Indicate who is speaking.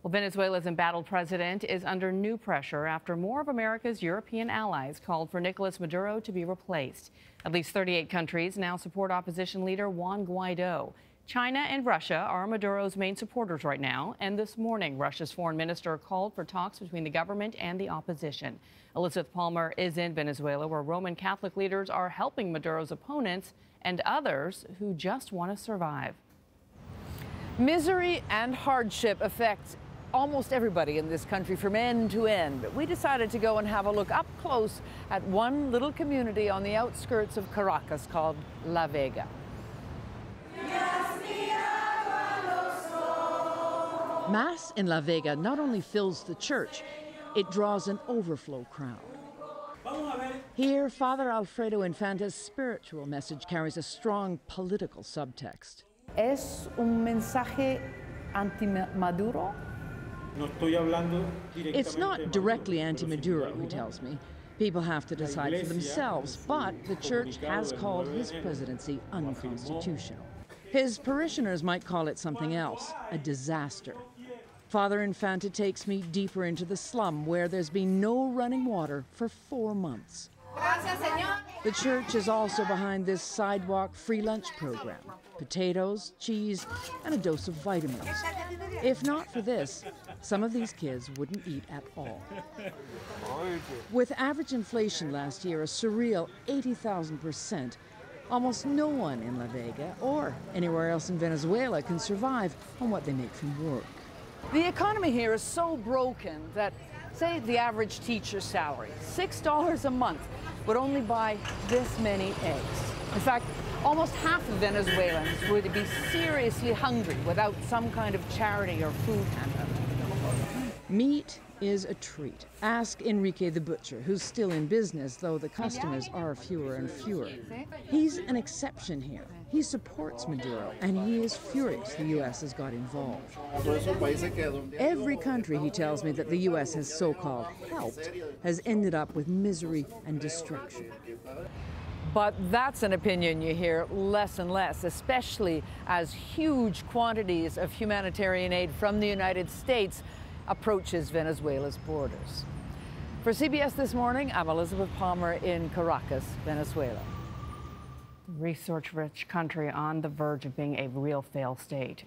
Speaker 1: Well, Venezuela's embattled president is under new pressure after more of America's European allies called for Nicolás Maduro to be replaced. At least 38 countries now support opposition leader Juan Guaidó. China and Russia are Maduro's main supporters right now, and this morning Russia's foreign minister called for talks between the government and the opposition. Elizabeth Palmer is in Venezuela, where Roman Catholic leaders are helping Maduro's opponents and others who just want to survive.
Speaker 2: Misery and hardship affects almost everybody in this country from end to end. But we decided to go and have a look up close at one little community on the outskirts of Caracas called La Vega. Mass in La Vega not only fills the church, it draws an overflow crowd. Here, Father Alfredo Infante's spiritual message carries a strong political subtext. ¿Es un mensaje anti-Maduro? It's not directly anti-Maduro, he tells me. People have to decide for themselves, but the church has called his presidency unconstitutional. His parishioners might call it something else, a disaster. Father Infante takes me deeper into the slum where there's been no running water for 4 months. The church is also behind this sidewalk free lunch program. Potatoes, cheese, and a dose of vitamins. If not for this, some of these kids wouldn't eat at all. With average inflation last year a surreal 80,000%, almost no one in La Vega or anywhere else in Venezuela can survive on what they make from work. The economy here is so broken that, say, the average teacher's salary, $6 a month, would only buy this many eggs. In fact, almost half of Venezuelans would be seriously hungry without some kind of charity or food handout. Meat is a treat. Ask Enrique the butcher, who's still in business, though the customers are fewer and fewer. He's an exception here. He supports Maduro, and he is furious the U.S. has got involved. Every country, he tells me, that the U.S. has so-called helped has ended up with misery and destruction. But that's an opinion you hear less and less, especially as huge quantities of humanitarian aid from the United States approaches Venezuela's borders. For CBS This Morning, I'm Elizabeth Palmer in Caracas, Venezuela.
Speaker 1: Resource-rich country on the verge of being a real failed state.